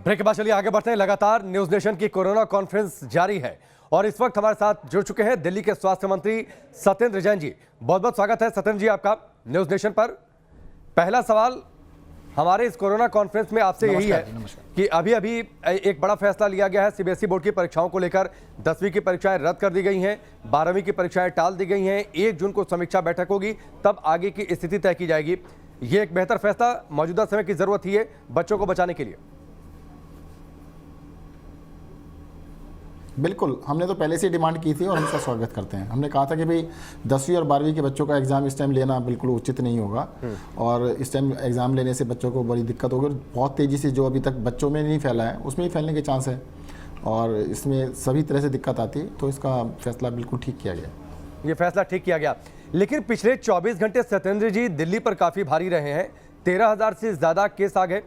Break के बाद चलिए आगे बढ़ते हैं। लगातार न्यूज नेशन की कोरोना कॉन्फ्रेंस जारी है और इस वक्त हमारे साथ जुड़ चुके हैं दिल्ली के स्वास्थ्य मंत्री सत्येंद्र जैन जी। बहुत बहुत स्वागत है सत्येंद्र जी आपका न्यूज नेशन पर। पहला सवाल हमारे इस कोरोना कॉन्फ्रेंस में आपसे यही है कि अभी अभी एक बड़ा फैसला लिया गया है सीबीएसई बोर्ड की परीक्षाओं को लेकर। 10वीं की परीक्षाएं रद्द कर दी गई हैं, 12वीं की परीक्षाएं टाल दी गई हैं। 1 जून को समीक्षा बैठक होगी, तब आगे की स्थिति तय की जाएगी। ये एक बेहतर फैसला मौजूदा समय की जरूरत ही है बच्चों को बचाने के लिए। बिल्कुल, हमने तो पहले से डिमांड की थी और हम इसका स्वागत करते हैं। हमने कहा था कि भाई 10वीं और 12वीं के बच्चों का एग्ज़ाम इस टाइम लेना बिल्कुल उचित नहीं होगा और इस टाइम एग्ज़ाम लेने से बच्चों को बड़ी दिक्कत होगी। बहुत तेज़ी से जो अभी तक बच्चों में नहीं फैला है उसमें ही फैलने के चांस है और इसमें सभी तरह से दिक्कत आती है, तो इसका फैसला बिल्कुल ठीक किया गया। ये फैसला ठीक किया गया, लेकिन पिछले 24 घंटे सत्येंद्र जी दिल्ली पर काफ़ी भारी रहे हैं। 13,000 से ज़्यादा केस आ गए।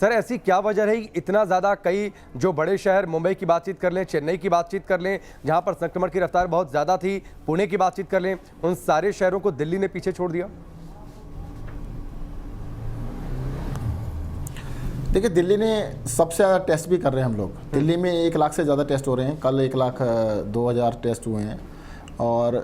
सर ऐसी क्या वजह रही इतना ज़्यादा? कई जो बड़े शहर, मुंबई की बातचीत कर लें, चेन्नई की बातचीत कर लें, जहां पर संक्रमण की रफ्तार बहुत ज़्यादा थी, पुणे की बातचीत कर लें, उन सारे शहरों को दिल्ली ने पीछे छोड़ दिया। देखिए, दिल्ली ने सबसे ज़्यादा टेस्ट भी कर रहे हैं हम लोग। दिल्ली में 1 लाख से ज़्यादा टेस्ट हो रहे हैं। कल 1,02,000 टेस्ट हुए हैं और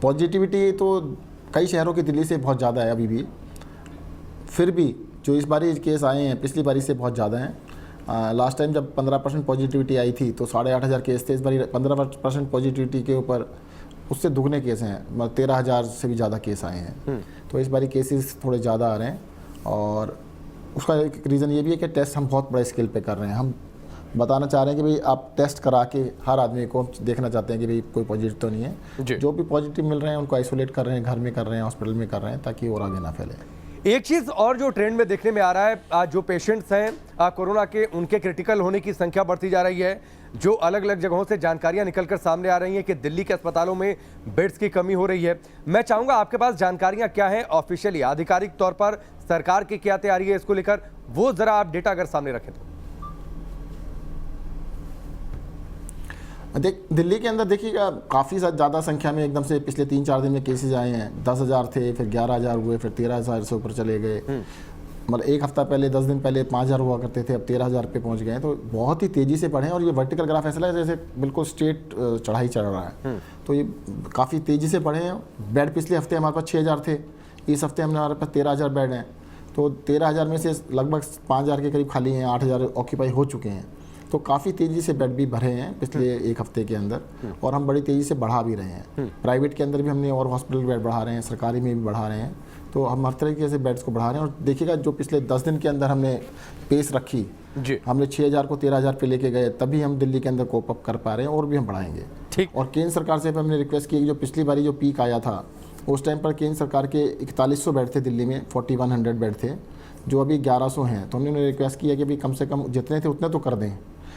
पॉजिटिविटी तो कई शहरों की दिल्ली से बहुत ज़्यादा है अभी भी। फिर भी जो इस बारी केस आए हैं पिछली बारी से बहुत ज़्यादा हैं। लास्ट टाइम जब 15% पॉजिटिविटी आई थी तो 8,500 केस थे। इस बारी 15% पॉजिटिविटी के ऊपर उससे दुगने केस हैं, मतलब 13,000 से भी ज़्यादा केस आए हैं। तो इस बारी केसेस थोड़े ज़्यादा आ रहे हैं और उसका एक रीज़न ये भी है कि टेस्ट हम बहुत बड़े स्केल पे कर रहे हैं। हम बताना चाह रहे हैं कि भाई आप टेस्ट करा के हर आदमी को देखना चाहते हैं कि भाई कोई पॉजिटिव तो नहीं है। जो भी पॉजिटिव मिल रहे हैं उनको आइसोलेट कर रहे हैं, घर में कर रहे हैं, हॉस्पिटल में कर रहे हैं, ताकि और आगे ना फैले। एक चीज और जो ट्रेंड में देखने में आ रहा है, आज जो पेशेंट्स हैं कोरोना के, उनके क्रिटिकल होने की संख्या बढ़ती जा रही है। जो अलग अलग जगहों से जानकारियां निकलकर सामने आ रही हैं कि दिल्ली के अस्पतालों में बेड्स की कमी हो रही है। मैं चाहूंगा आपके पास जानकारियां क्या हैं ऑफिशियली, आधिकारिक तौर पर सरकार की क्या तैयारी है इसको लेकर, वो जरा आप डेटा अगर सामने रखें तो। दिल्ली के अंदर देखिएगा काफ़ी ज़्यादा संख्या में एकदम से पिछले 3-4 दिन में केसेस आए हैं। 10,000 थे, फिर 11,000 हुए, फिर 13,000 से ऊपर चले गए। मतलब एक हफ्ता पहले, 10 दिन पहले 5,000 हुआ करते थे, अब 13,000 पे पहुंच गए। तो बहुत ही तेज़ी से बढ़े और ये वर्टिकल ग्राफ ऐसा है जैसे बिल्कुल स्ट्रेट चढ़ाई चढ़ रहा है। तो ये काफ़ी तेज़ी से बढ़े हैं। बेड पिछले हफ्ते हमारे पास 6,000 थे, इस हफ्ते हमारे पास 13,000 बेड हैं। तो 13,000 में से लगभग 5,000 के करीब खाली हैं, 8,000 ऑक्यूपाई हो चुके हैं। तो काफ़ी तेज़ी से बेड भी भरे हैं पिछले एक हफ्ते के अंदर और हम बड़ी तेज़ी से बढ़ा भी रहे हैं। प्राइवेट के अंदर भी हमने और हॉस्पिटल बेड बढ़ा रहे हैं, सरकारी में भी बढ़ा रहे हैं। तो हम हर तरीके से बेड्स को बढ़ा रहे हैं। और देखिएगा जो पिछले 10 दिन के अंदर हमने पेस रखी, हमने 6,000 को 13,000 पे लेके गए, तभी हम दिल्ली के अंदर कोप अप कर पा रहे हैं और भी हम बढ़ाएंगे। ठीक। और केंद्र सरकार से हमने रिक्वेस्ट की, जो पिछली बारी जो पीक आया था उस टाइम पर केंद्र सरकार के 4100 बेड थे दिल्ली में, 4100 बेड थे, जो अभी 1100 हैं। तो हमने रिक्वेस्ट किया कि भाई कम से कम जितने थे उतने तो कर दें,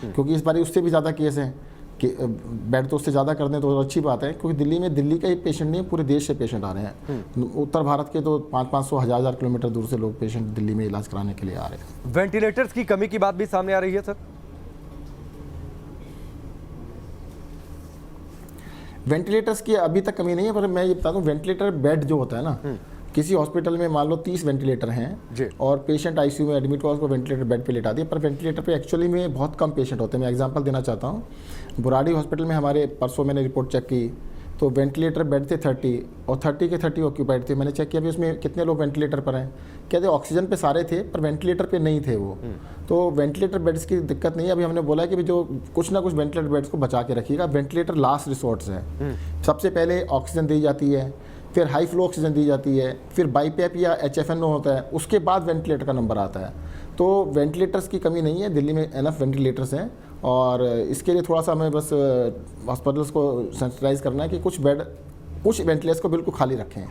क्योंकि इस बारी उससे भी ज़्यादा केस हैं कि बेड तो उससे ज़्यादा कर दें तो अच्छी बात है। क्योंकि दिल्ली का ही पेशेंट नहीं, पूरे देश से पेशेंट आ रहे हैं। उत्तर भारत के तो 500-500 हज़ार किलोमीटर दूर से लोग पेशेंट दिल्ली में इलाज कराने के लिए आ रहे हैं। वेंटिलेटर्स की कमी की बात भी सामने आ रही है सर। वेंटिलेटर्स की अभी तक कमी नहीं है, पर मैं ये बता दूं, वेंटिलेटर बेड जो होता है ना, किसी हॉस्पिटल में मान लो 30 वेंटिलेटर हैं और पेशेंट आईसीयू में एडमिट हुआ, उसको वेंटिलेटर बेड पे लेटा दिया, पर वेंटिलेटर पे एक्चुअली में बहुत कम पेशेंट होते हैं। मैं एग्जांपल देना चाहता हूँ। बुराड़ी हॉस्पिटल में हमारे परसों मैंने रिपोर्ट चेक की तो वेंटिलेटर बेड थे 30 और 30 के 30 ऑक्यूपाइड थे। मैंने चेक किया भी उसमें कितने लोग वेंटिलेटर पर हैं, कहते ऑक्सीजन पे सारे थे पर वेंटिलेटर पे नहीं थे वो। तो वेंटिलेटर बेड्स की दिक्कत नहीं है। अभी हमने बोला है कि जो कुछ ना कुछ वेंटिलेटर बेड्स को बचा के रखिएगा। वेंटिलेटर लास्ट रिसोर्ट्स है। सबसे पहले ऑक्सीजन दी जाती है, फिर हाई फ्लो ऑक्सीजन दी जाती है, फिर बाईपैप या HFNO होता है, उसके बाद वेंटिलेटर का नंबर आता है। तो वेंटिलेटर्स की कमी नहीं है, दिल्ली में एनफ वेंटिलेटर्स हैं। और इसके लिए थोड़ा सा हमें बस हॉस्पिटल्स को सेंसिटाइज करना है कि कुछ वेंटिलेटर्स को बिल्कुल खाली रखें।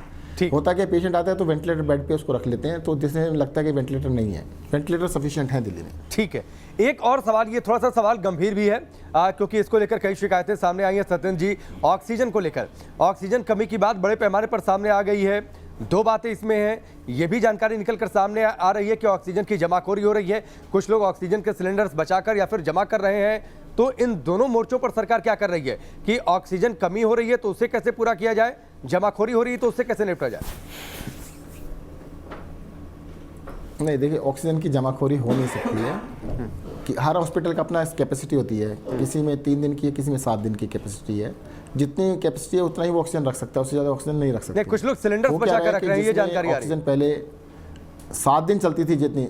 होता है कि पेशेंट आता है तो वेंटिलेटर बेड पे उसको रख लेते हैं, तो जिससे लगता है कि वेंटिलेटर नहीं है। वेंटिलेटर सफिशिएंट है दिल्ली में। ठीक है, एक और सवाल, ये थोड़ा सा सवाल गंभीर भी है क्योंकि इसको लेकर कई शिकायतें सामने आई हैं सत्येंद्र जी। ऑक्सीजन को लेकर, ऑक्सीजन कमी की बात बड़े पैमाने पर सामने आ गई है। 2 बातें इसमें हैं। ये भी जानकारी निकलकर सामने आ रही है कि ऑक्सीजन की जमाखोरी हो रही है, कुछ लोग ऑक्सीजन के सिलेंडर्स बचाकर या फिर जमा कर रहे हैं। तो इन दोनों मोर्चों पर सरकार क्या कर रही है कि ऑक्सीजन कमी हो रही है तो उसे कैसे पूरा किया जाए, जमाखोरी हो रही है तो उससे कैसे निपटा जाए? नहीं, देखिए ऑक्सीजन की जमाखोरी हो नहीं सकती है। कि हर हॉस्पिटल का अपना कैपेसिटी होती है, किसी में 3 दिन की है, किसी में 7 दिन की कैपेसिटी है। जितनी कैपेसिटी है उतना ही वो ऑक्सीजन रख सकता है, उससे ज़्यादा ऑक्सीजन नहीं रख सकते। कुछ लोग सिलेंडर बचा कर रख रहे हैं, ये जानकारी आ रही है। ऑक्सीजन पहले 7 दिन चलती थी जितनी,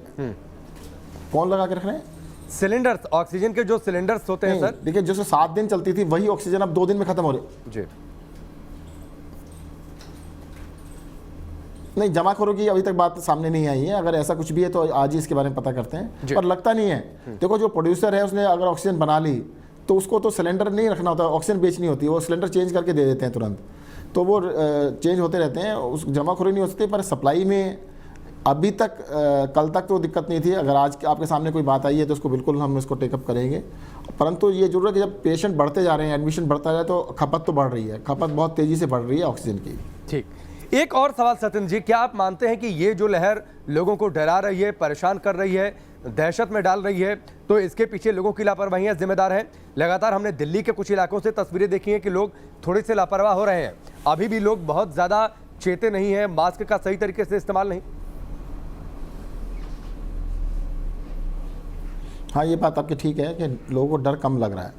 कौन लगा के रख रहे हैं सिलेंडर्स? ऑक्सीजन के जो सिलेंडर्स होते हैं सर, देखिए जो 7 दिन चलती थी वही ऑक्सीजन अब 2 दिन में खत्म हो रही जी। नहीं, जमाखोरों की अभी तक बात सामने नहीं आई है। अगर ऐसा कुछ भी है तो आज ही इसके बारे में पता करते हैं, पर लगता नहीं है। देखो जो प्रोड्यूसर है उसने अगर ऑक्सीजन बना ली तो उसको तो सिलेंडर नहीं रखना होता, ऑक्सीजन बेचनी होती है, वो सिलेंडर चेंज करके दे देते हैं तुरंत, तो वो चेंज होते रहते हैं, उस जमाखोरी नहीं हो सकती। पर सप्लाई में अभी तक कल तक तो दिक्कत नहीं थी। अगर आज आपके सामने कोई बात आई है तो उसको बिल्कुल हम इसको टेकअप करेंगे। परंतु ये जरूर है कि जब पेशेंट बढ़ते जा रहे हैं, एडमिशन बढ़ता जाए तो खपत तो बढ़ रही है, खपत बहुत तेज़ी से बढ़ रही है ऑक्सीजन की। ठीक, एक और सवाल सत्येंद्र जी, क्या आप मानते हैं कि ये जो लहर लोगों को डरा रही है, परेशान कर रही है, दहशत में डाल रही है, तो इसके पीछे लोगों की लापरवाहियां जिम्मेदार हैं? लगातार हमने दिल्ली के कुछ इलाकों से तस्वीरें देखी हैं कि लोग थोड़े से लापरवाह हो रहे हैं, अभी भी लोग बहुत ज़्यादा चेते नहीं हैं, मास्क का सही तरीके से इस्तेमाल नहीं। हाँ, ये बात आपकी ठीक है कि लोगों को डर कम लग रहा है।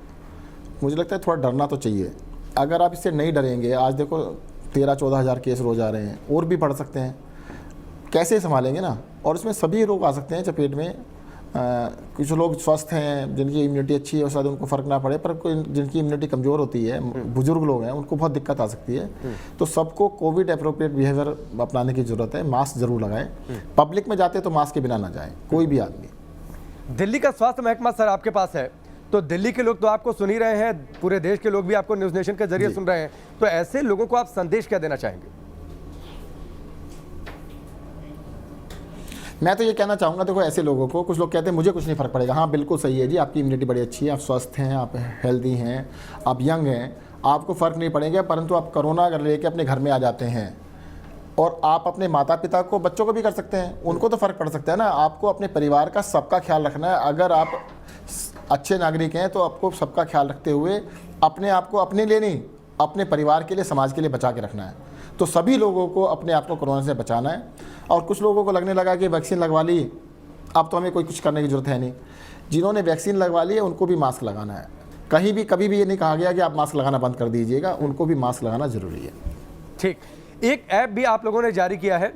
मुझे लगता है थोड़ा डरना तो चाहिए। अगर आप इससे नहीं डरेंगे, आज देखो 13-14 हज़ार केस रोज आ रहे हैं, और भी बढ़ सकते हैं, कैसे संभालेंगे ना? और इसमें सभी रोग आ सकते हैं चपेट में। कुछ लोग स्वस्थ हैं, जिनकी इम्यूनिटी अच्छी है, शायद उनको फ़र्क ना पड़े, पर कोई जिनकी इम्यूनिटी कमज़ोर होती है, बुजुर्ग लोग हैं, उनको बहुत दिक्कत आ सकती है। तो सबको कोविड अप्रोप्रिएट बिहेवियर अपनाने की ज़रूरत है। मास्क ज़रूर लगाएं, पब्लिक में जाते तो मास्क के बिना ना जाएं, कोई भी आदमी। दिल्ली का स्वास्थ्य महकमा सर आपके पास है, तो दिल्ली के लोग तो आपको सुन ही रहे हैं, पूरे देश के लोग भी आपको न्यूज़ नेशन के जरिए सुन रहे हैं, तो ऐसे लोगों को आप संदेश क्या देना चाहेंगे? मैं तो ये कहना चाहूँगा, देखो ऐसे लोगों को, कुछ लोग कहते हैं मुझे कुछ नहीं फ़र्क पड़ेगा। हाँ, बिल्कुल सही है जी, आपकी इम्यूनिटी बड़ी अच्छी है, आप स्वस्थ हैं, आप हेल्दी हैं, आप यंग हैं, आपको फ़र्क नहीं पड़ेगा। परंतु आप कोरोना अगर लेके अपने घर में आ जाते हैं, और आप अपने माता पिता को, बच्चों को भी कर सकते हैं, उनको तो फ़र्क पड़ सकता है ना। आपको अपने परिवार का सबका ख्याल रखना है। अगर आप अच्छे नागरिक हैं तो आपको सबका ख्याल रखते हुए अपने आप को, अपने लिए नहीं, अपने परिवार के लिए, समाज के लिए बचा के रखना है। तो सभी लोगों को अपने आप को कोरोना से बचाना है। और कुछ लोगों को लगने लगा कि वैक्सीन लगवा ली, अब तो हमें कोई कुछ करने की ज़रूरत है नहीं। जिन्होंने वैक्सीन लगवा ली है उनको भी मास्क लगाना है। कहीं भी कभी भी ये नहीं कहा गया कि आप मास्क लगाना बंद कर दीजिएगा, उनको भी मास्क लगाना ज़रूरी है। ठीक, एक ऐप भी आप लोगों ने जारी किया है,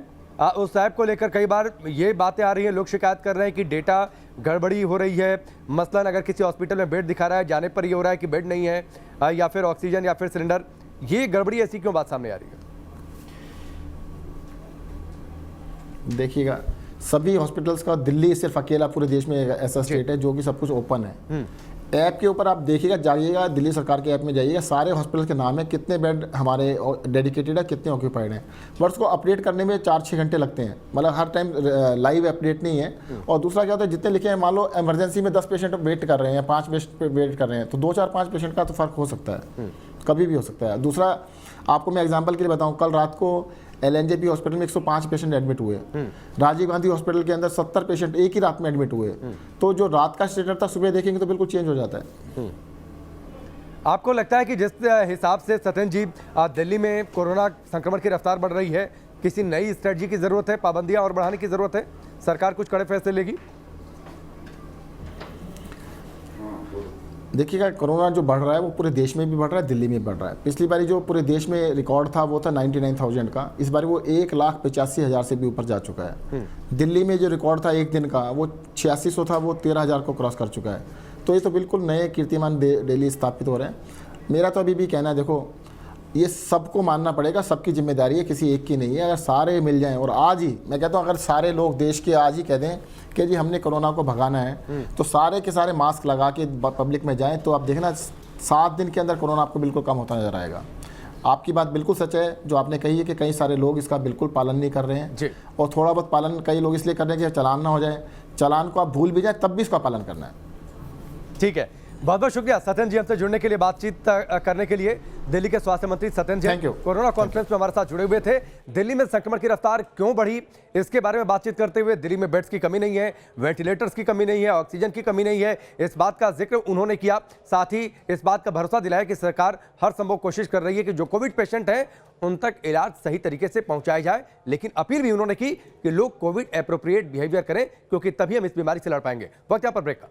उस ऐप को लेकर कई बार ये बातें आ रही हैं, लोग शिकायत कर रहे हैं कि डेटा गड़बड़ी हो रही है। मसलन अगर किसी हॉस्पिटल में बेड दिखा रहा है, जाने पर ये हो रहा है कि बेड नहीं है, या फिर ऑक्सीजन या फिर सिलेंडर, ये गड़बड़ी ऐसी क्यों बात सामने आ रही है? देखिएगा, सभी हॉस्पिटल्स का, दिल्ली सिर्फ अकेला पूरे देश में ऐसा स्टेट है जो कि सब कुछ ओपन है। ऐप के ऊपर आप देखिएगा, जाइएगा दिल्ली सरकार के ऐप में जाइएगा, सारे हॉस्पिटल के नाम है, कितने बेड हमारे डेडिकेटेड है, कितने ऑक्यूपाइड हैं। बट उसको अपडेट करने में 4-6 घंटे लगते हैं, मतलब हर टाइम लाइव अपडेट नहीं है। और दूसरा क्या होता है, जितने लिखे हैं, मान लो इमरजेंसी में 10 पेशेंट वेट कर रहे हैं, 5 पेशेंट वेट कर रहे हैं, तो 2-4-5 पेशेंट का तो फ़र्क हो सकता है, कभी भी हो सकता है। दूसरा, आपको मैं एग्जाम्पल के लिए बताऊँ, कल रात को LNJP हॉस्पिटल में 105 पेशेंट एडमिट हुए। राजीव गांधी हॉस्पिटल के अंदर 70 पेशेंट एक ही रात में एडमिट हुए। तो जो रात का स्टेटस था, सुबह देखेंगे तो बिल्कुल चेंज हो जाता है। आपको लगता है कि जिस हिसाब से सत्येंद्र जी दिल्ली में कोरोना संक्रमण की रफ्तार बढ़ रही है, किसी नई स्ट्रेटजी की जरूरत है, पाबंदियां और बढ़ाने की जरूरत है, सरकार कुछ कड़े फैसले लेगी? देखिएगा, कोरोना जो बढ़ रहा है वो पूरे देश में भी बढ़ रहा है, दिल्ली में भी बढ़ रहा है। पिछली बारी जो पूरे देश में रिकॉर्ड था वो था 99,000 का, इस बार वो 1,85,000 से भी ऊपर जा चुका है। दिल्ली में जो रिकॉर्ड था एक दिन का, वो 8600 था, वो 13,000 को क्रॉस कर चुका है। तो ये तो बिल्कुल नए कीर्तिमान डेली स्थापित हो रहे हैं। मेरा तो अभी भी कहना है, देखो ये सबको मानना पड़ेगा, सबकी जिम्मेदारी है, किसी एक की नहीं है। अगर सारे मिल जाएं, और आज ही मैं कहता हूँ, अगर सारे लोग देश के आज ही कह दें कि जी हमने कोरोना को भगाना है, तो सारे के सारे मास्क लगा के पब्लिक में जाएं, तो आप देखना 7 दिन के अंदर कोरोना आपको बिल्कुल कम होता नजर आएगा। आपकी बात बिल्कुल सच है जो आपने कही है कि कई सारे लोग इसका बिल्कुल पालन नहीं कर रहे हैं जी। और थोड़ा बहुत पालन कई लोग इसलिए कर रहे हैं कि चालान ना हो जाए। चालान को आप भूल भी जाए तब भी इसका पालन करना है। ठीक है, बहुत बहुत शुक्रिया सत्येंद्र जी हमसे जुड़ने के लिए, बातचीत करने के लिए। दिल्ली के स्वास्थ्य मंत्री सत्येंद्र जी कोरोना कॉन्फ्रेंस में हमारे साथ जुड़े हुए थे। दिल्ली में संक्रमण की रफ्तार क्यों बढ़ी, इसके बारे में बातचीत करते हुए, दिल्ली में बेड्स की कमी नहीं है, वेंटिलेटर्स की कमी नहीं है, ऑक्सीजन की कमी नहीं है, इस बात का जिक्र उन्होंने किया। साथ ही इस बात का भरोसा दिलाया कि सरकार हर संभव कोशिश कर रही है कि जो कोविड पेशेंट हैं उन तक इलाज सही तरीके से पहुंचाया जाए। लेकिन अपील भी उन्होंने की कि लोग कोविड एप्रोप्रिएट बिहेवियर करें, क्योंकि तभी हम इस बीमारी से लड़ पाएंगे। वक्त यहाँ पर ब्रेक का।